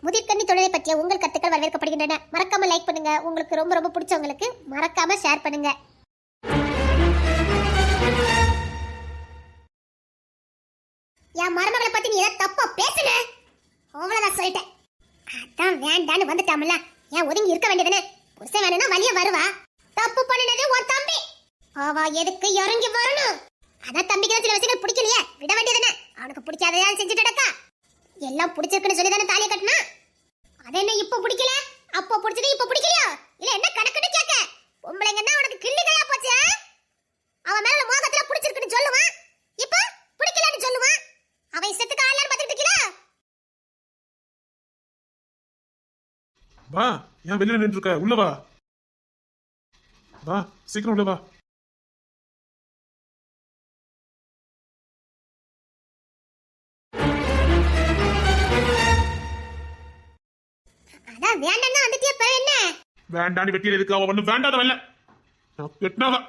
முதிர்கண்ணி தொழிலை பற்றிய உங்கள் கருத்துக்கள் வரவேற்கப்படுகின்றன. மறக்காம லைக் பண்ணுங்க. உங்களுக்கு ரொம்ப ரொம்ப பிடிச்சவங்களுக்கு மறக்காம ஷேர் பண்ணுங்க. என் மருமகளை பத்தி நீ ஏதாவது தப்பா பேசுன அவ்வளவுதான் சொல்லிட்டேன். அதான் வேண்டான்னு வந்துட்டாமல, ஏன் ஒதுங்கி இருக்க வேண்டியதுன்னு. புருஷன் வேணும்னா வழிய வருவா. தப்பு பண்ணினது உன் தம்பி, அவ எதுக்கு இறங்கி வரணும்? அதான் தம்பிக்கு சில விஷயங்கள் பிடிக்கலையே, விட வேண்டியதுன்னு. அவனுக்கு பிடிக்காதையாவது செஞ்சுட்டடக்கா. எல்லாம் பிடிச்சிருக்குன்னு சொல்லி தானே தாலியை கட்டினா. அது என்ன இப்ப பிடிக்கல, அப்போ பிடிச்சது இப்ப பிடிக்கலையா? இல்ல என்ன கணக்குன்னு கேட்க? பொம்பளைங்கன்னா உனக்கு கிள்ளிகையா போச்சு. அவன் மேல மோகத்துல பிடிச்சிருக்குன்னு சொல்லுவான், இப்ப பிடிக்கலன்னு சொல்லுவான். அவன் இஷ்டத்துக்கு ஆளான்னு பார்த்துட்டு இருக்கீல. வா, ஏன் வெளியில நின்று இருக்க? உள்ள வா, வா சீக்கிரம் உள்ள வா. அதான் வேண்டாம்னா வந்துட்டியே, இப்ப என்ன? வேண்டான்னு வெட்டியில இருக்கு. அவ ஒண்ணு வேண்டாத வரல, நான் வெட்டினாவா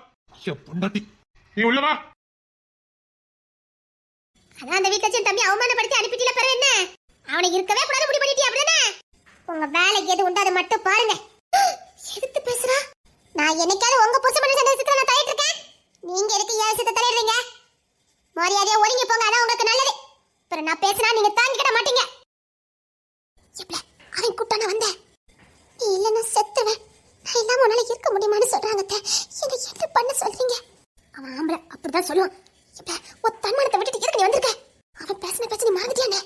பொண்டாட்டி. நீ உள்ள வா. அதான் அந்த வீட்டை தம்பி அவமானப்படுத்தி அனுப்பிட்டீல, பிறகு என்ன? அவனை இருக்கவே கூடாது முடி பண்ணிட்டீ, அப்படிதானே? உங்க வேலைக்கு எது உண்டு அதை மட்டும் பாருங்க. எதுக்கு பேசுறா? நான் என்னைக்காவது உங்க புருஷன் பண்ண சந்தேகத்துல நான் தலையிட்டு இருக்கேன்? நீங்க எதுக்கு ஏன் விஷயத்தை தலையிடுறீங்க? மரியாதையா ஒதுங்கி போங்க, அதான் உங்களுக்கு நல்லது. பிறகு நான் பேசினா நீங்க தாங்கிக்கிட மாட்டீங்க. அவன் கூட்டான வந்தேன், நீ இல்லைன்னா செத்துவேன். நான் இல்லாம உன்னால இருக்க முடியுமான்னு சொல்றாங்க. என்ன என்ன பண்ண சொல்றீங்க? அவன் ஆம்பளை அப்படிதான் சொல்லுவான். ஒரு தன்மானத்தை விட்டுட்டு இருக்கு நீ வந்திருக்க. அவன் பேசின பேச்சு நீ மறந்துட்டியானே?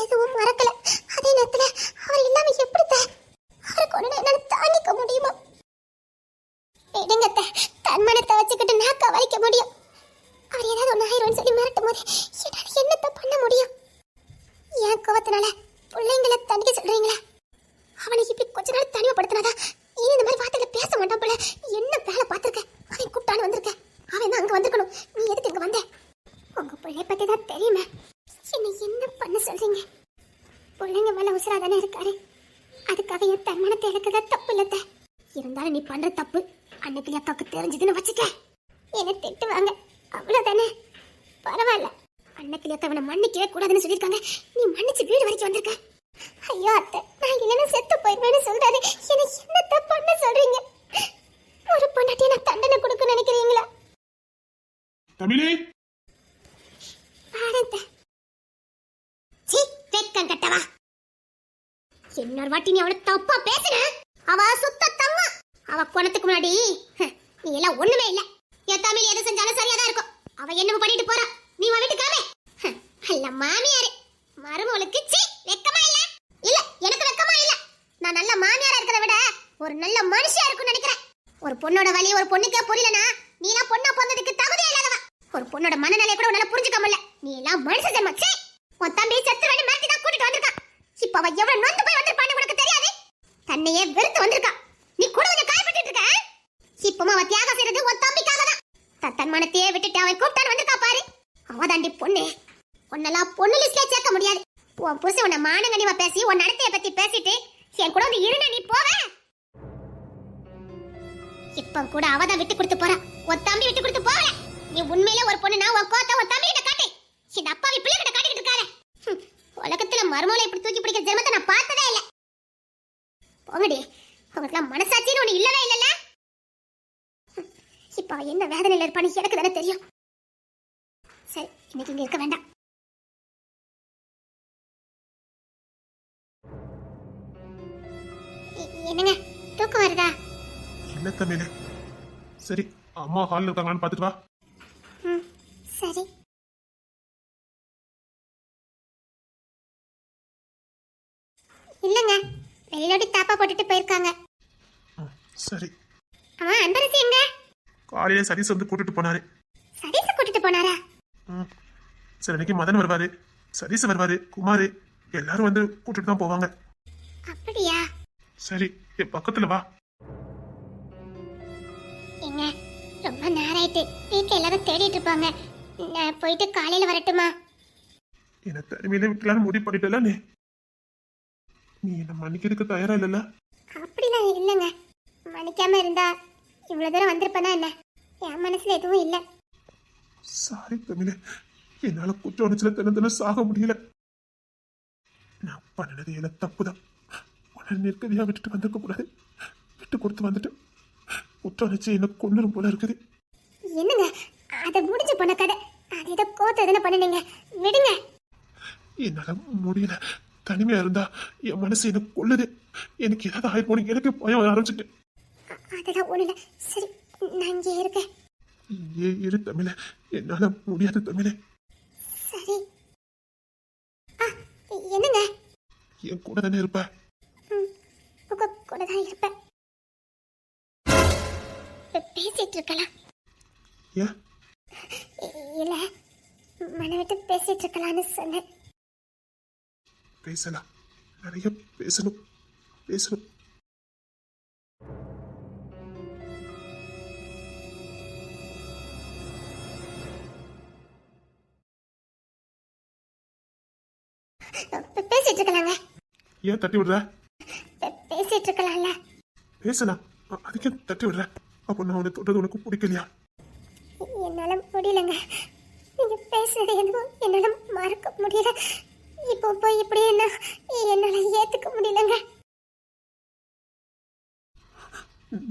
எதுவும் மறக்கல. அதே நேரத்துல அவர் இல்லாம எப்படி அவருக்கு ஒண்ணு என்னால தாங்கிக்க முடியுமா? விடுங்கத்த, தன்மானத்தை வச்சுக்கிட்டு நான் கவனிக்க முடியும். அவர் ஏதாவது ஒண்ணு ஆயிரம் சொல்லி மிரட்டும் போது என்னால என்னத்த பண்ண முடியும்? என் கோவத்தினால பிள்ளைங்களை தண்டிக்க சொல்றீங்களா? அவனை இப்படி கொஞ்ச நாள் தனிமைப்படுத்தினாதான் இனி இந்த மாதிரி வார்த்தைகளை பேச மாட்டான் போல. என்ன வேலை பார்த்திருக்க? அவன் கூப்பிட்டான்னு வந்திருக்க. அவன் தான் அங்க வந்திருக்கணும். நீ எதுக்கு இங்க வந்த? உங்க பிள்ளை பத்தி தான் தெரியுமே. என்ன என்ன பண்ண சொல்றீங்க? பிள்ளைங்க மேல உசுரா தானே இருக்காரு. அதுக்காக என் தன்மானத்தை இழக்கதா தப்பு இல்லத்த. இருந்தாலும் நீ பண்ற தப்பு அன்னைக்கு அக்காவுக்கு தெரிஞ்சதுன்னு வச்சுக்க, என்ன திட்டுவாங்க, அவ்வளவுதானே. பரவாயில்ல, அன்னைக்கு அக்கா அவனை மன்னிக்கவே கூடாதுன்னு சொல்லியிருக்காங்க. நீ மன்னிச்சு வீடு வரைக்கும் வந்திருக்க. ஐயோ அத்தை, நான் இல்லைன்னா செத்து போயிருவேன்னு சொல்றாரு. என்ன என்னத்த பண்ண சொல்றீங்க? ஒரு பொண்டாட்டியை நான் தண்டனை கொடுக்க நினைக்கிறீங்களா? தமிழே, கட்டவா, இன்னொரு வாட்டி நீ அவளை தப்பா பேசுன, அவ சுத்த தம்மா. அவ போனதுக்கு முன்னாடி நீ எல்லாம் ஒண்ணுமே இல்ல. என் தமிழ் எது செஞ்சாலும் சரியாதான் இருக்கும். அவ என்னமோ பண்ணிட்டு போறா, நீ வீட்டுக்காமே. அல்ல மாமியாரு மருமகளுக்கு வெக்கமா இல்ல? இல்ல, எனக்கு வெக்கமா இல்ல. நான் நல்ல மாமியாரா இருக்கிறத விட ஒரு நல்ல மனுஷியா இருக்கும்னு நினைக்கிறேன். ஒரு பொண்ணோட வலி ஒரு பொண்ணுக்கே புரியலனா நீ எல்லாம் பொண்ணா பிறந்ததுக்கு தகுதியே இல்லாதவ. ஒரு பொண்ணோட மனநிலையை கூட உன்னால புரிஞ்சுக்க முடியல. நீ எல்லாம் மனுஷ ஜென்மம். உன் தம்பி செத்து வேண்டி மரத்தி தான் கூட்டிட்டு வந்திருக்கான். இப்ப அவ எவ்வளவு நொந்து போய் வந்திருப்பான்னு உனக்கு தெரியாது. தன்னையே வெறுத்து வந்திருக்கா. நீ கூட கொஞ்சம் காயப்பட்டு இருக்க. இப்பமா அவ தியாகம் செய்யறது உன் தம்பிக்காக தான். தன்மானத்தையே விட்டுட்டு அவன் கூப்பிட்டான்னு வந்திருக்கா பாரு. அவதாண்டி பொண்ணு. உன்னெல்லாம் பொண்ணு லிஸ்ட்ல சேர்க்க முடியாது. உன் புருஷன் உன்னை மானங்கனிவா பேசி உன் நடத்தைய பத்தி பேசிட்டு என் கூட வந்து இருந்த நீ போவ. இப்ப கூட அவதான் விட்டு கொடுத்து போறா. உன் தம்பி விட்டு கொடுத்து போகல. நீ உண்மையிலே ஒரு பொண்ணுனா உன் கோத்த உன் தம்பி கிட்ட காட்டு. இந்த அப்பாவி பிள்ளை கிட்ட காட்டிக்கிட்டு இருக்காரு. உலகத்துல மருமகளை இப்படி தூக்கி பிடிக்கிற ஜென்மத்தை நான் பார்த்ததே இல்ல. போங்கடி, உங்களுக்குலாம் மனசாட்சின்னு ஒண்ணு இல்லவே இல்லல்ல. இப்ப என்ன வேதனையில இருப்பான்னு எனக்கு தானே தெரியும். சரி, இன்னைக்கு இங்க இருக்க வேண்டாம். என்னங்க தூக்கம் வருதா? இல்ல தமிழே, சரி அம்மா ஹால்ல இருக்காங்கன்னு பாத்துட்டு வா. சரி. இல்லங்க, வெளியோடி தாப்பா போட்டுட்டு போயிருக்காங்க. சரி. அவன் அன்பரசி எங்க? காலையில சதீஷ் வந்து கூட்டிட்டு போனாரு. சதீஷ கூட்டிட்டு போனாரா? சரி, இன்னைக்கு மதன் வருவாரு, சதீஷ் வருவாரு, குமாரு எல்லாரும் வந்து கூட்டிட்டு தான் போவாங்க. அப்படியா? சரி, என் பக்கத்துல வா. எங்க ரொம்ப நேரம் ஆயிட்டு, வீட்டுல எல்லாரும் தேடிட்டு இருப்பாங்க. நான் போயிட்டு காலையில வரட்டுமா? என்ன தனிமையில விட்டுலான்னு முடிவு பண்ணிட்டல. நீ என்ன மன்னிக்கிறதுக்கு தயாரா இல்லல்ல? அப்படிலாம் இல்லைங்க. மன்னிக்காம இருந்தா இவ்வளவு தூரம் வந்திருப்பேனா என்ன? என் மனசுல எதுவும் இல்ல. சாரி தமிழே, என்னால குற்ற உணர்ச்சியில தினம் தினம் சாக முடியல. நான் பண்ணினது எல்லாம் தப்புதான். உன்னை நிற்கதியா விட்டுட்டு வந்திருக்க கூடாது. விட்டு கொடுத்து வந்துட்டு குற்றம் வச்சு என்ன கொன்னுரும் போல இருக்குது. என்னங்க அதை முடிஞ்சு போன கதை. அது ஏதோ கோத்த எதனா பண்ணுனீங்க, விடுங்க. என்னால முடியல. தனிமையா இருந்தா என் மனசு என்ன கொல்லுது. எனக்கு ஏதாவது ஆகி போன எனக்கு பயம் வர ஆரம்பிச்சுட்டு. அதெல்லாம் ஒண்ணு இல்ல. சரி, நான் இங்கே இருக்கேன். இரு தமிழ, என்னால முடியாது தமிழே. சரி. என்னங்க? என் கூட தானே இருப்ப? உங்க கூட தான் இருப்பேன். பேசிட்டு இருக்கலாம். ஏன்? இல்ல, மன விட்டு பேசிட்டு இருக்கலாம்னு சொன்னேன். பேசலாம், நிறைய பேசணும் பேசணும். பேசிட்டு இருக்கலாங்க. ஏன் தட்டி விடுற? பேசிட்டு இருக்கலாம்ல. பேசலாம், அதுக்கே தட்டி விடுற? அப்போ நான் உன்னை தொட்டது உனக்கு பிடிக்கலையா? என்னால முடியலங்க. நீங்க பேசுனது எதுவும் என்னால மறக்க முடியல. இப்போ போய் இப்படி என்னால ஏத்துக்க முடியலங்க.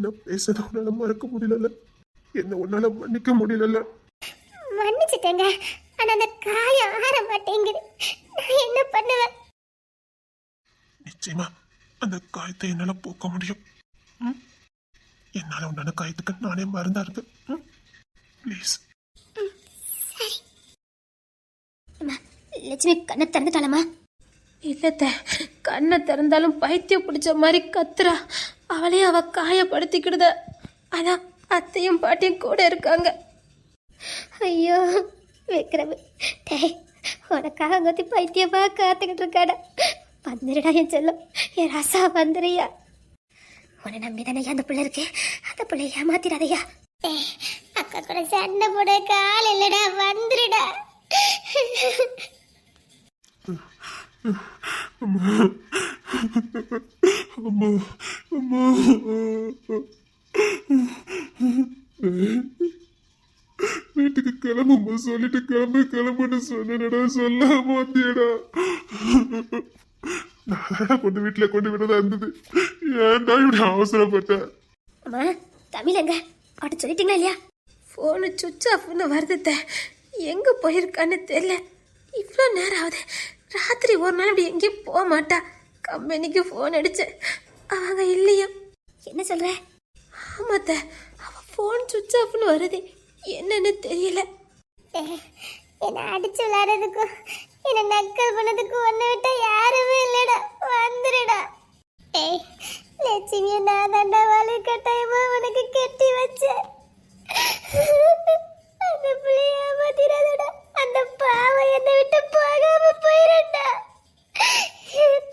நான் பேசத உன்னால மறக்க முடியல, என்ன உன்னால மன்னிக்க முடியல. மன்னிச்சிட்டேங்க, ஆனா அந்த காயம் ஆற மாட்டேங்குது. நான் என்ன பண்ணுவேன்? நிச்சயமா அந்த காயத்தை என்னால போக்க முடியும். என்னால உண்டான காயத்துக்கு நானே மருந்தா இருக்கு. ப்ளீஸ். சரி. லட்சுமி கண்ணை திறந்துட்டாளமா? இல்லத்த, கண்ணை திறந்தாலும் பைத்தியம் பிடிச்ச மாதிரி கத்துறா. அவளே அவ காயப்படுத்திக்கிடுத. ஆனா அத்தையும் பாட்டியும் கூட இருக்காங்க. ஐயோ விக்ரமி, டேய் உனக்காக அங்கத்தி பைத்தியமா காத்துக்கிட்டு இருக்காடா. வந்துடுடா என் செல்லம், என் ராசா வந்துடுறியா? உன்னை நம்பிதானே அந்த பிள்ளை இருக்கு, அந்த பிள்ளை ஏமாத்திடாதையா. ஏய், அக்கா கூட சண்டை போட கால் இல்லடா, வந்துடுடா. அம்மா அம்மா அம்மா, வீட்டுக்கு கிளம்புமா சொல்லிட்டு கிளம்புன்னு சொன்னடா, சொல்லாம வந்தியடா. நான் கொண்டு வீட்டுல கொண்டு விடதா இருந்தது. ஏன்டா இப்படி அவசரப்பட்ட? அம்மா தமிழங்க அப்படி சொல்லிட்டீங்களா இல்லையா? ஃபோனு சுவிட்ச் ஆஃப்னு வருதுத்த. எங்க போயிருக்கான்னு தெரியல. இவ்வளோ நேரம் ஆகுது. ராத்திரி ஒரு நாள் அப்படி எங்கேயும் போக மாட்டா. கம்பெனிக்கு ஃபோன் அடிச்சேன், அவங்க இல்லையா. என்ன சொல்ற? ஆமாத்த, அவ ஃபோன் சுவிட்ச் ஆஃப்னு வருது, என்னன்னு தெரியல. என்ன அடிச்சு விளையாடுறதுக்கும் என்ன நக்கல் பண்ணதுக்கும் ஒன்ன விட்டா யாருமே இல்லடா, வந்துடுடா. ஏய் லட்சுமியை நான் தாண்டா வாழை கட்டாயமா உனக்கு கட்டி வச்சேன். அந்த பிள்ளைய ஏமாத்திராதடா. அந்த பாவம் என்னை விட்டு போகாம போயிடா.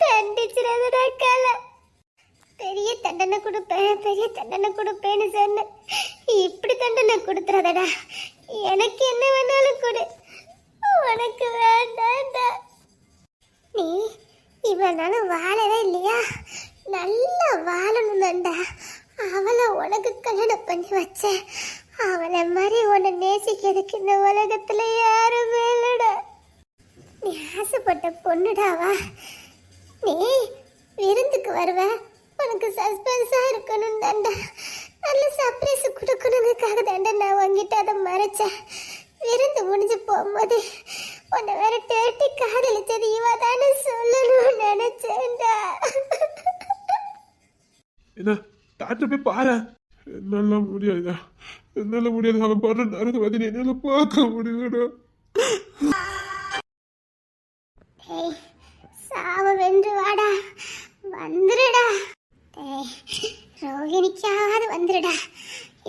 தண்டிச்சிடாதடா கால. பெரிய தண்டனை கொடுப்பேன்னு சொன்னேன். இப்படி தண்டனை கொடுத்துறாதடா. எனக்கு என்ன வேணாலும் கொடு, உனக்கு வேண்டாண்டா. நீ இவ்வளவு நாளும் வாழவே இல்லையா? நல்லா வாழணும்டா. அவளை உனக்கு கல்யாணம் பண்ணி வச்சேன். அவளை மாதிரி உன்னை நேசிக்கிறதுக்கு இந்த உலகத்துல யாருமே இல்லடா. நீ ஆசைப்பட்ட பொண்ணுடாவா. நீ விருந்துக்கு வருவ, உனக்கு சஸ்பென்ஸா இருக்கணும் தாண்டா. நல்ல சர்ப்ரைஸ் கொடுக்கணுங்கிறதுக்காக தாண்டா நான் வாங்கிட்டு அதை மறைச்சேன். விருந்து முடிஞ்சு போகும்போது உன்னை வேற டேட்டி காதலிச்சது இவ தானே சொல்லணும்னு நினைச்சேன்டா. என்ன டாக்டர் போய் பாரு. என்னால முடியாதா, என்னால முடியாது. அவன் பாடுற நரக வதினை என்னால பார்க்க முடியலடா. ஏய் சாவ வென்று வாடா, வந்துடுடா. ஏய் ரோகிணிக்காவது வந்துடுடா.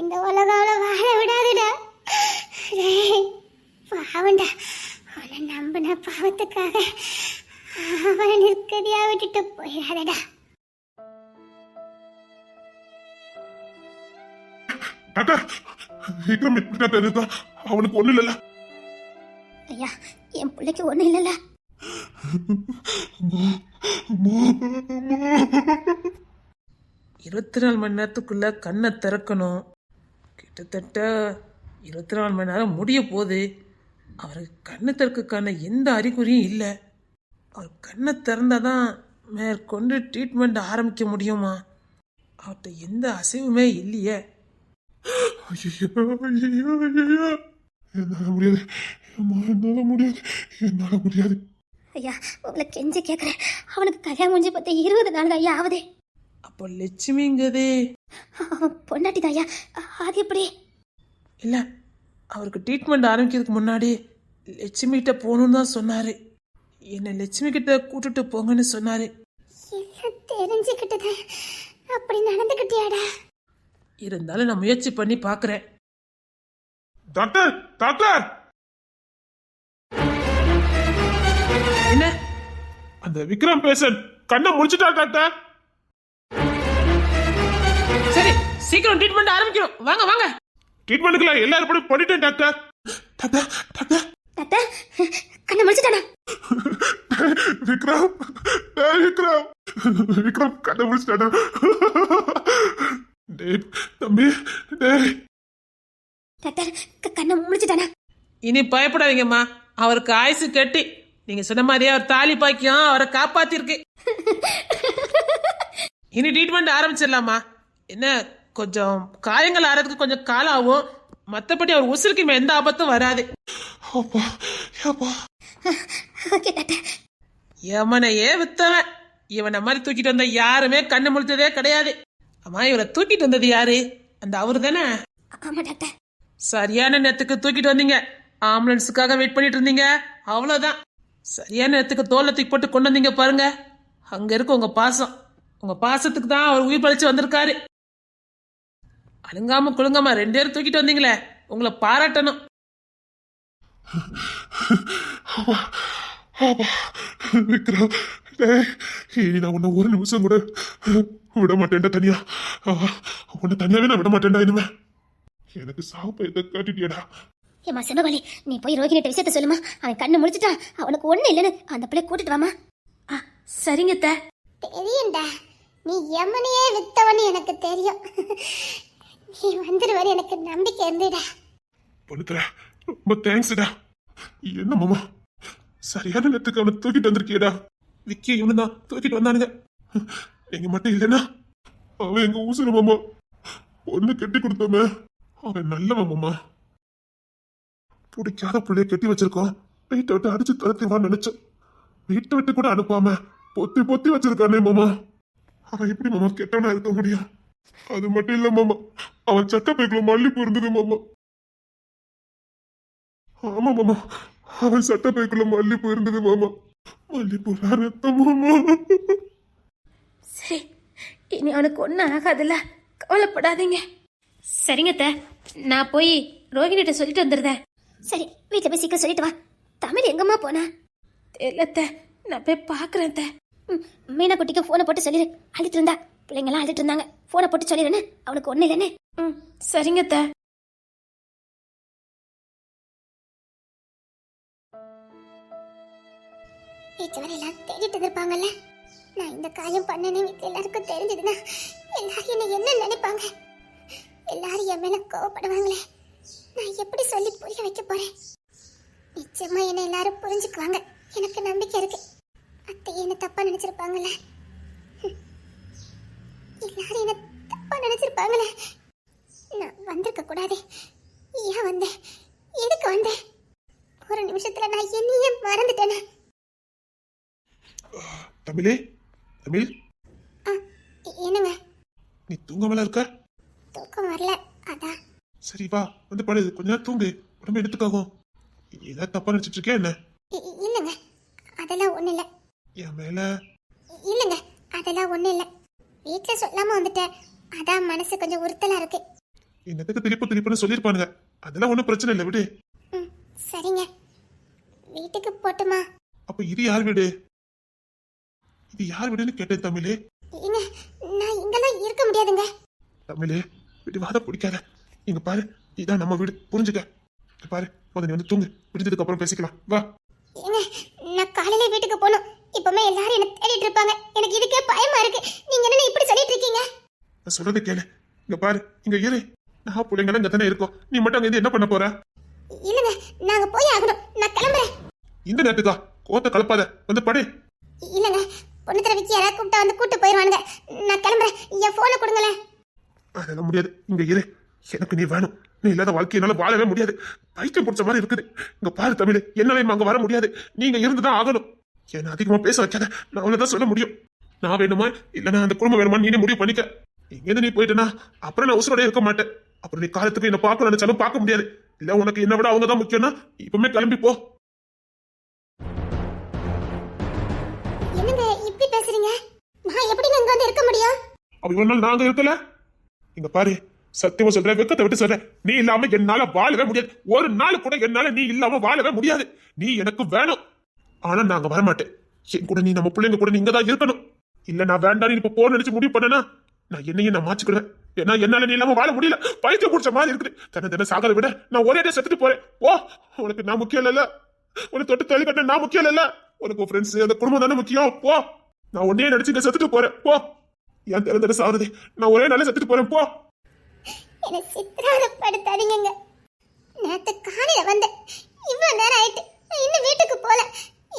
இந்த உலகால வாழ விடாதுடா. ஏய் பாவண்டா, அவனை நம்பின பாவத்துக்காக அவனை நிற்கதியா விட்டுட்டு போயிடாதடா. டாக்டர், விக்ரம் இப்படிதான் தெரியுதா? அவனுக்கு ஒண்ணு இல்லைல்ல? ஐயா என் பிள்ளைக்கு ஒண்ணு இல்லைல்ல? 24 மணி நேரத்துக்குள்ள கண்ணை திறக்கணும். கிட்டத்தட்ட 24 மணி நேரம் முடிய போகுது. அவருக்கு கண்ணு திறக்கக்கான எந்த அறிகுறியும் இல்லை. அவர் கண்ணை திறந்தாதான் மேற்கொண்டு ட்ரீட்மெண்ட் ஆரம்பிக்க முடியுமா? அவர்கிட்ட எந்த அசைவுமே இல்லையே. ஐயோ ஐயோ ஐயோ, என்னால முடியாது அம்மா, என்னால முடியாது, என்னால முடியாது. ஐயா உங்களை கெஞ்சி கேட்குறேன், அவனுக்கு கல்யாணம் முடிஞ்சு பார்த்து 20 நாள் ஐயா ஆகுதே. அப்போ லட்சுமிங்கிறதே அவன் பொண்டாட்டி தான் ஐயா, அது எப்படி? இல்லை, அவருக்கு ட்ரீட்மெண்ட் ஆரம்பிக்கிறதுக்கு முன்னாடி லட்சுமி கிட்ட போகணுன்னு தான் சொன்னார். என்னை லட்சுமி கிட்ட கூட்டிட்டு போங்கன்னு சொன்னார். எல்லாம் தெரிஞ்சுக்கிட்டது அப்படி நடந்துக்கிட்டியாடா? இருந்தாலும் நான் முயற்சி பண்ணி பார்க்குறேன். டாக்டர் டாக்டர், என்ன? அந்த விக்ரம் பேஷண்ட் கண்ணை முடிச்சிட்டா டாக்டர். சரி, சீக்கிரம் ட்ரீட்மெண்ட் ஆரம்பிக்கணும். வாங்க வாங்க. ட்ரீட்மெண்ட்டுக்குலாம் எல்லாரும் கூட பண்ணிட்டேன் டாக்டர். டாக்டர் டாக்டர், டாக்டர் கண்ணை முடிச்சுட்டானா? விக்ரம் விக்ரம் விக்ரம் கண்ணை முடிச்சிட்டானா? டேய் தம்பி, டேய். டாக்டர் கண்ணை முடிச்சுட்டானா? இனி பயப்படாதீங்கம்மா, அவருக்கு ஆயுசு கட்டி. நீங்க சொன்ன மாதிரியே அவர் தாலி பாக்கியம் அவரை காப்பாத்திருக்கு. இனி ட்ரீட்மெண்ட் ஆரம்பிச்சிடலாமா? என்ன, கொஞ்சம் காயங்கள் ஆறதுக்கு கொஞ்சம் காலம் ஆகும். மற்றபடி அவர் உசுருக்கு எந்த ஆபத்தும் வராது. அப்பா அப்பா, ஓகே டாக்டர். எமனையே வித்தவன் இவனை மாதிரி தூக்கிட்டு வந்த யாருமே கண்ணு முழிச்சதே கிடையாது. அம்மா, இவரை தூக்கிட்டு வந்தது யாரு? அந்த அவரு தானே? ஆமா டாக்டர். சரியான நேரத்துக்கு தூக்கிட்டு வந்தீங்க. ஆம்புலன்ஸுக்காக வெயிட் பண்ணிட்டு இருந்தீங்க, அவ்வளவுதான். சரியான நேரத்துக்கு தோலை தூக்கி போட்டு கொண்டு வந்தீங்க பாருங்க. அங்க இருக்கு உங்க பாசம். உங்க பாசத்துக்கு தான் அவர் உயிர் பழிச்சு வந்திருக்காரு. அழுங்காம குழுங்காம 2 பேரும் தூக்கிட்டு வந்தீங்களே, உங்களை பாராட்டணும். விக்ரம், டேய், இனி நான் உன்னை ஒரு நிமிஷம் கூட விட மாட்டேன்டா தனியா. உன்னை தனியாவே நான் விட மாட்டேன்டா. இனிமே எனக்கு சாவு பயத்தை காட்டிட்டியடா. ஏமா சிவகாளி, நீ போய் ரோஹிணிட்ட விஷயத்த சொல்லுமா. அவன் கண்ணு முடிச்சுட்டான், அவனுக்கு ஒண்ணு இல்லைன்னு அந்த பிள்ளை கூட்டிட்டு வாமா. சரிங்க அத்தை. தெரியும்டா, நீ எமனையே வித்தவன்னு எனக்கு தெரியும். நீ வந்துடுவாரு எனக்கு நம்பிக்கை இருந்துடா. பொண்ணுத்தர ரொம்ப தேங்க்ஸ்டா. என்ன மாமா, சரியான நேரத்துக்கு அவனை தூக்கிட்டு வந்திருக்கியடா. விக்கி இவனு தான் தூக்கிட்டு வந்தானுங்க. நீங்க மட்டும் இல்லைன்னா அவன் எங்க ஊசுற மாமா. பொண்ணு கட்டி கொடுத்தோமே, அவன் நல்லவன் மாமா. பிடிக்காத பிள்ளைய கட்டி வச்சிருக்கோம், வீட்டை விட்டு அடிச்சு துரத்திவான்னு நினைச்சோம். வீட்டை விட்டு கூட அனுப்பாம பொத்தி பொத்தி வச்சிருக்கானே மாமா. அவன் எப்படி மாமா கெட்டவனா இருக்க முடியும்? அது மட்டும் இல்ல மாமா, அவன் சட்டப்பைக்குள்ள மல்லிப்பூ இருந்தது மாமா. ஆமா மாமா, அவன் சட்டப்பைக்குள்ள மல்லிப்பூ இருந்தது மாமா. மல்லிப்பூ ரத்தம் மாமா. சரி, இனி அவனுக்கு ஒன்றும் ஆகாதுல்ல, கவலைப்படாதீங்க. சரிங்க அத்தை, நான் போய் ரோஹிணிட்ட சொல்லிட்டு வந்துடுறேன். சரி, வீட்டுல போய் சீக்கிரம் சொல்லிட்டு வா. தமிழ் எங்கம்மா போனா? தெரியல அத்தை, நான் போய் பார்க்குறேன் அத்தை. மீனா குட்டிக்கு போனை போட்டு சொல்லிடு. அழுட்டு இருந்தா, பிள்ளைங்களாம் அழுட்டு இருந்தாங்க. போனை போட்டு சொல்லிடுன்னு, அவனுக்கு ஒண்ணு இல்லைன்னு. சரிங்க அத்தை. வீட்டு வேலையெல்லாம் தேடிட்டு இருப்பாங்கல்ல. நான் இந்த காரியம் பண்ணேன்னு வீட்டு எல்லாருக்கும் தெரிஞ்சதுன்னா எல்லாரும் என்ன என்ன நினைப்பாங்க? எல்லாரும் என் மேல கோவப்படுவாங்களே. நான் எப்படி சொல்லி புரிய வைக்க போறேன்? நிச்சயமா என்ன எல்லாரும் புரிஞ்சுக்குவாங்க, எனக்கு நம்பிக்கை இருக்கு. அத்தை என்ன தப்பா நினைச்சிருப்பாங்கல்ல. எல்லாரும் என்ன தப்பா நினைச்சிருப்பாங்களே. நான் வந்திருக்க கூடாது. ஏன் வந்தேன்? எதுக்கு வந்தேன்? ஒரு நிமிஷத்துல நான் என்னையே மறந்துட்டேனே. தமிழே, தமிழ், என்னங்க? நீ தூங்காமல இருக்க? தூக்கம் வரல, அதான். சரி வா, வந்து படு, கொஞ்ச நேரம் தூங்கு, உடம்பு எடுத்துக்காகும். ஏதாவது தப்பா நினைச்சிட்டு இருக்கே என்ன? இல்லைங்க, அதெல்லாம் ஒண்ணு இல்ல. என் மேல? இல்லைங்க, அதெல்லாம் ஒண்ணு இல்ல. வீட்டுல சொல்லாம வந்துட்டேன், அதான் மனசு கொஞ்சம் உறுத்தலா இருக்கு. என்னத்துக்கு திருப்பி சொல்லிருப்பானுங்க, அதெல்லாம் ஒண்ணும் பிரச்சனை இல்லை, விடு. சரிங்க, வீட்டுக்கு போட்டுமா? அப்ப இது யார் வீடு? இது யார் வீடுன்னு கேட்டேன் தமிழே. ஏங்க, நான் இங்கெல்லாம் இருக்க முடியாதுங்க. தமிழே, விடுவாத பிடிக்காத. இங்க பாரு, இதான் நம்ம வீடு, புரிஞ்சுக்க. பாரு, முதல்ல நீ வந்து தூங்கு, விடுஞ்சதுக்கு அப்புறம் பேசிக்கலாம், வா. ஏங்க, நான் காலையில வீட்டுக்கு போகணும். இப்பவுமே எல்லாரும் என்ன தேடிட்டு இருப்பாங்க, எனக்கு இதுக்கே பயமா இருக்கு. நீங்க என்ன இப்படி சொல்லிட்டு இருக்கீங்க? நான் சொல்றதை கேளு. இங்க பாரு, இங்க இரு. நான் பிள்ளைங்க இங்க தானே இருக்கோம், நீ மட்டும் அங்க இருந்து என்ன பண்ண போற? இல்லங்க, நாங்க போய் ஆகணும். நான் கிளம்புறேன். இந்த நேரத்துக்கா? கோத்த கலப்பாத, வந்து படு. இல்லங்க, பொண்ணு தர விக்கி யாராவது கூப்பிட்டா வந்து கூட்டு போயிருவானுங்க. நான் கிளம்புறேன், என் போனை கொடுங்களேன். அதெல்லாம் முடியாது, இங்க இரு. எனக்கு நீ வேணும். நீ இல்லாத வாழ்க்கை என்னால வாழவே முடியாது. பைத்தியம் பிடிச்ச மாதிரி இருக்குது. இங்க பாரு தமிழ், என்னால அங்க வர முடியாது. நீங்க இருந்துதான் ஆகணும். என்ன அதிகமா பேச வைக்காத, நான் அவ்வளவுதான் சொல்ல முடியும். நான் வேணுமா இல்லைன்னா அந்த குடும்பம் வேணுமா நீனே முடிவு பண்ணிக்க. இங்கேருந்து நீ போயிட்டேன்னா அப்புறம் நான் உசுரோட இருக்க மாட்டேன். அப்புறம் நீ காலத்துக்கு என்ன பார்க்க நினைச்சாலும் பார்க்க முடியாது. இல்ல உனக்கு என்ன விட அவங்க தான் முக்கியம்னா இப்பவுமே கிளம்பி போ. என்னங்க இப்படி பேசுறீங்க? நான் எப்படிங்க இங்க வந்து இருக்க முடியும்? அப்ப இவ்வளவு நாள் நாங்க இருக்கல. இங்க பாரு, சத்தியமா சொல்றேன், வெக்கத்தை விட்டு சொல்றேன், நீ இல்லாம என்னால வாழவே முடியாது. ஒரு நாள் கூட என்னால நீ இல்லாம வாழவே முடியாது. நீ எனக்கு வேணும். ஆனா நாங்க வரமாட்டேன். என் கூட நீ நம்ம பிள்ளைங்க கூட நீங்க தான் இருக்கணும். இல்ல நான் வேண்டாம் நீ இப்ப போன் நினைச்சு முடிவு பண்ணனா நான் என்னையும் நான் மாச்சிக்கிடுவேன். ஏன்னா என்னால நீ இல்லாம வாழ முடியல. பைத்தியம் பிடிச்ச மாதிரி இருக்குது. தின சாகரை விட நான் ஒரே செத்துட்டு போறேன். ஓ, உனக்கு நான் முக்கியம் இல்ல. உனக்கு தொட்டு தள்ளி கட்ட நான் முக்கியம் இல்ல. உனக்கு ஃப்ரெண்ட்ஸ் அந்த குடும்பம் தானே முக்கியம். போ, நான் ஒன்னே நினைச்சு இங்க செத்துட்டு போறேன். போ, ஏன் திறந்த சாகுது, நான் ஒரே நாளே செத்துட்டு போறேன். போ. என்ன சித்திரவதைப்படுத்தாதீங்க. நேத்து காலையில வந்தேன், இவ்வளவு நேரம் ஆயிட்டு இன்னும் வீட்டுக்கு போல.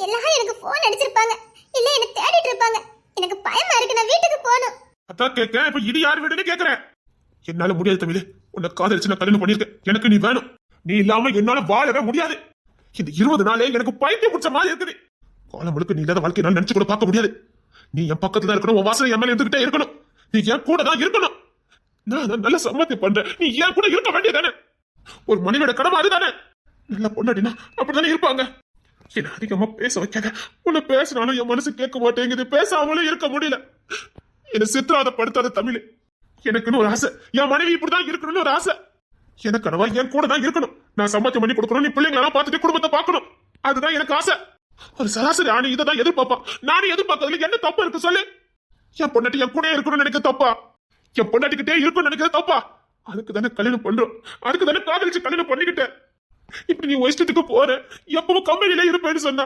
எல்லாரும் எனக்கு போன் அடிச்சிருப்பாங்க, இல்ல என்ன தேடிட்டு இருப்பாங்க. எனக்கு பயமா இருக்கு, நான் வீட்டுக்கு போகணும். அதான் கேட்க, இப்ப இது யார் வீடுன்னு கேக்குறேன். என்னால முடியாது தமிழ், உன்னை காதலிச்சு நான் கல்யாணம் பண்ணிருக்கேன். எனக்கு நீ வேணும். நீ இல்லாம என்னால வாழவே முடியாது. இந்த 20 நாளே எனக்கு பைத்தியம் பிடிச்ச மாதிரி இருக்குது. காலம் முழுக்க நீ இல்லாத வாழ்க்கை நான் நினைச்சு கூட பார்க்க முடியாது. நீ என் பக்கத்துல தான் இருக்கணும். உன் வாசனை என் மேல இருந்துகிட்டே இருக்கணும். நீ என் கூட தான் இருக்கணும். நான் நல்ல சம்மதி பண்றேன். நீ என் கூட இருக்க வேண்டியதானே? ஒரு மனிதனோட கடமை அதுதானே. நல்ல பொண்ணாடினா அப்படித்தானே இருப்பாங்க. என்ன அதிகமா பேச வைக்காத. உன்னை பேசினாலும் என் மனசு கேட்க மாட்டேங்குது. பேசாமலும் இருக்க முடியல. என்ன சித்திராதப்படுத்தாத தமிழ். எனக்குன்னு ஒரு ஆசை, என் மனைவி இப்படிதான் இருக்கணும்னு ஒரு ஆசை. எனக்கு கனவா என் கூட தான் இருக்கணும். நான் சம்பாத்தியம் பண்ணி கொடுக்கணும். நீ பிள்ளைங்களெல்லாம் பார்த்துட்டு குடும்பத்தை பார்க்கணும். அதுதான் எனக்கு ஆசை. ஒரு சராசரி ஆணி இதை தான் எதிர்பார்ப்பான். நானும் எதிர்பார்க்கறதுல என்ன தப்பு இருக்கு சொல்லு? என் பொண்டாட்டி என் கூட இருக்கணும்னு நினைக்க தப்பா? என் பொண்டாட்டிக்கிட்டே இருக்கணும்னு நினைக்கிறது தப்பா? அதுக்கு தானே கல்யாணம் பண்றோம். அதுக்கு தானே காதலிச்சு கல்யாணம் பண்ணிக்கிட்டேன். இப்படி நீ இஷ்டத்துக்கு போற, எப்பவும் கம்பெனில இருப்பேன்னு சொன்னா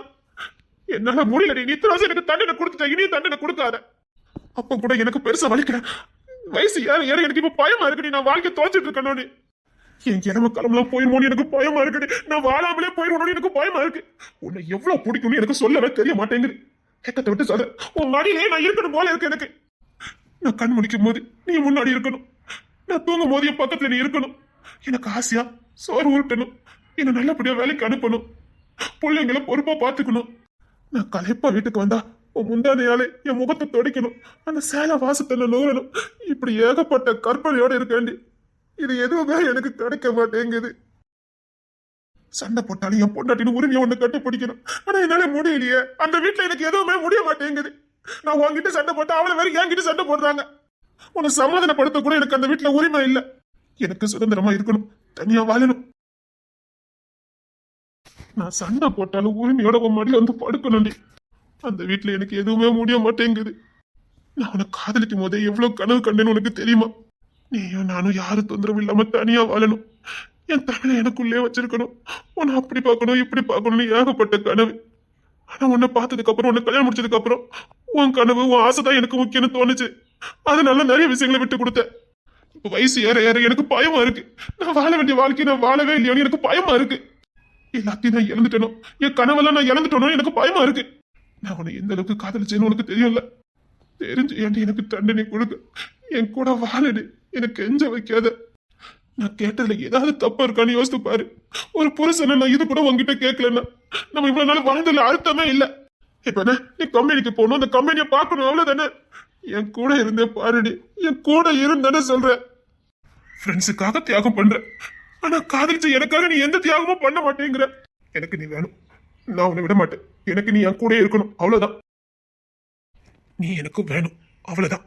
என்னால முடியல. நீ இத்தனை வருஷம் எனக்கு தண்டனை கொடுத்துட்ட, இனியும் தண்டனை கொடுக்காத. அப்ப கூட எனக்கு பெருசா வலிக்கிறேன். வயசு ஏற ஏற எனக்கு இப்ப பயமா இருக்குடி. நான் வாழ்க்கை தோச்சிட்டு இருக்கணும். என் கிழமை கிளம்பலாம் போயிருமோன்னு எனக்கு பயமா இருக்குடி. நான் வாழாமலே போயிருவோம் எனக்கு பயமா இருக்கு. உன்னை எவ்வளவு பிடிக்கும்னு எனக்கு சொல்லவே தெரிய மாட்டேங்குது. கேட்கத்தை விட்டு சொல்ல, உன் மடியிலே நான் இருக்கணும் போல இருக்கு எனக்கு. நான் கண் முடிக்கும் போது நீ முன்னாடி இருக்கணும். நான் தூங்கும் போது என் பக்கத்துல நீ இருக்கணும். எனக்கு ஆசையா சோறு உருட்டணும். என்ன நல்லபடியா வேலைக்கு அனுப்பணும். பிள்ளைங்களை பொறுப்பா பாத்துக்கணும். நான் களைப்பா வீட்டுக்கு வந்தா உன் முந்தானையாலே என் முகத்தை தொடைக்கணும். அந்த சேலை வாசத்தை நூறணும். இப்படி ஏகப்பட்ட கற்பனையோட இருக்கேண்டி. இது எதுவுமே எனக்கு கிடைக்க மாட்டேங்குது. சண்டை போட்டாலும் என் பொண்டாட்டின்னு உரிமையை ஒண்ணு கட்டி பிடிக்கணும். ஆனா என்னால முடியலையே. அந்த வீட்டுல எனக்கு எதுவுமே முடிய மாட்டேங்குது. நான் உன்கிட்ட சண்டை போட்டா அவளை வேற என்கிட்ட சண்டை போடுறாங்க. உன்னை சமாதானப்படுத்த கூட எனக்கு அந்த வீட்டுல உரிமை இல்லை. எனக்கு சுதந்திரமா இருக்கணும், தனியா வாழணும். நான் சண்டை போட்டாலும் உரிமையோட உன் மடியில வந்து படுக்கணும்டி. அந்த வீட்டுல எனக்கு எதுவுமே முடிய மாட்டேங்குது. நான் உனக்கு காதலிக்கும் போதே எவ்வளவு கனவு கண்டேன்னு உனக்கு தெரியுமா? நீயும் நானும் யாரும் தொந்தரவு இல்லாம தனியா வாழணும். என் தமிழை எனக்குள்ளே வச்சிருக்கணும். உன்னை அப்படி பார்க்கணும் இப்படி பார்க்கணும்னு ஏகப்பட்ட கனவு. ஆனா உன்னை பார்த்ததுக்கு அப்புறம், உன்னை கல்யாணம் முடிச்சதுக்கு அப்புறம் உன் கனவு உன் ஆசைதான் எனக்கு முக்கியம்னு தோணுச்சு. அதனால நிறைய விஷயங்களை விட்டு கொடுத்தேன். இப்ப வயசு ஏற ஏற எனக்கு பயமா இருக்கு. நான் வாழ வேண்டிய வாழ்க்கை நான் வாழவே இல்லையோன்னு எனக்கு பயமா இருக்கு. எல்லாத்தையும் நான் இழந்துட்டேனோ, என் கனவெல்லாம் நான் இழந்துட்டேனோ எனக்கு பயமா இருக்கு. நான் உன்னை எந்த அளவுக்கு காதலிச்சேன்னு உனக்கு தெரியும்ல. தெரிஞ்சு ஏன்டி எனக்கு தண்டனை கொடுக்க, என் கூட வாழடு, எனக்கு எஞ்ச வைக்காத. நான் கேட்டதுல ஏதாவது தப்பா இருக்கான்னு யோசித்து பாரு. ஒரு புருஷனை நான் இது கூட உங்ககிட்ட கேட்கலன்னா நம்ம இவ்வளவு நாள் வாழ்ந்ததுல அர்த்தமே இல்ல. இப்ப என்ன, நீ கம்பெனிக்கு போகணும், அந்த கம்பெனியை பார்க்கணும், அவ்வளவுதானே. என் கூட இருந்தே பாருடி, என் கூட இருந்தேன்னு சொல்ற. ஃப்ரெண்ட்ஸுக்காக தியாகம் பண்ற, ஆனா காதலிச்ச எனக்காக நீ எந்த தியாகமும் பண்ண மாட்டேங்கிற. எனக்கு நீ வேணும், நான் உன்னை விட மாட்டேன். எனக்கு நீ என் கூட இருக்கணும், அவ்வளவுதான். நீ எனக்கு வேணும், அவ்வளவுதான்.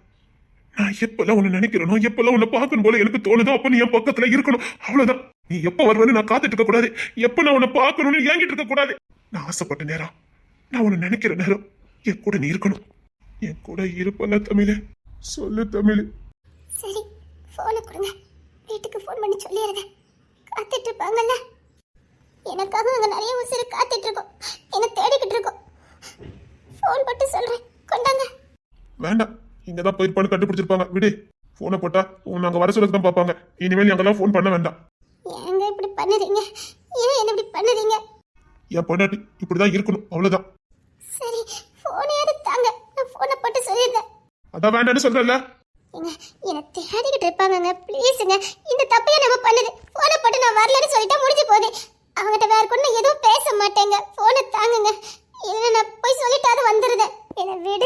நான் எப்பெல்லாம் உன்னை நினைக்கிறேனோ, எப்பெல்லாம் உன்னை பார்க்கணும் போல எனக்கு தோணுதோ, அப்ப நீ என் பக்கத்துல இருக்கணும், அவ்வளவுதான். நீ எப்ப வருவேன்னு நான் காத்துட்டு இருக்க கூடாது. எப்ப நான் உன்னை பார்க்கணும்னு ஏங்கிட்டு இருக்க கூடாது. நான் ஆசைப்பட்ட நேரம், நான் உன்னை நினைக்கிற நேரம் என் கூட நீ இருக்கணும். என் கூட இருப்பல்ல தமிழே, சொல்லு தமிழ். சரி, போனை கொடுங்க, வீட்டுக்கு போன் பண்ணி சொல்லிடுறேன். காத்துட்டு இருப்பாங்கல்ல, எனக்காக அங்க நிறைய உசுறு காத்துட்டு இருக்கோம், என்ன தேடிக்கிட்டு இருக்கோம். போன் போட்டு சொல்றேன், கொண்டாங்க. வேண்டாம், இங்கதான் போயிருப்பான்னு கண்டுபிடிச்சிருப்பாங்க, விடு. போனை போட்டா உன் அங்க வர சொல்லதான் பாப்பாங்க. இனிமேல் அங்கெல்லாம் போன் பண்ண வேண்டாம். ஏங்க இப்படி பண்ணுறீங்க? ஏன் என்ன இப்படி பண்ணுறீங்க? என் பொண்டாட்டி இப்படிதான் இருக்கணும், அவ்வளவுதான். சரி போனையாவது தாங்க, நான் போனை போட்டு சொல்லியிருந்தேன். அதான் வேண்டாம்னு சொல்றல. ஏங்க என்னை தேடிக்கிட்டு இருப்பாங்கங்க, ப்ளீஸுங்க. இந்த தப்பையே நம்ம பண்ணுது. போனை போட்டு நான் வரலன்னு சொல்லிட்டா முடிஞ்சு போகுது. அவங்ககிட்ட வேற கொண்டு எதுவும் பேச மாட்டேங்க. போனை தாங்குங்க, இல்லைன்னா நான் போய் சொல்லிட்டாவது வந்துருந்தேன். என்னை விடு.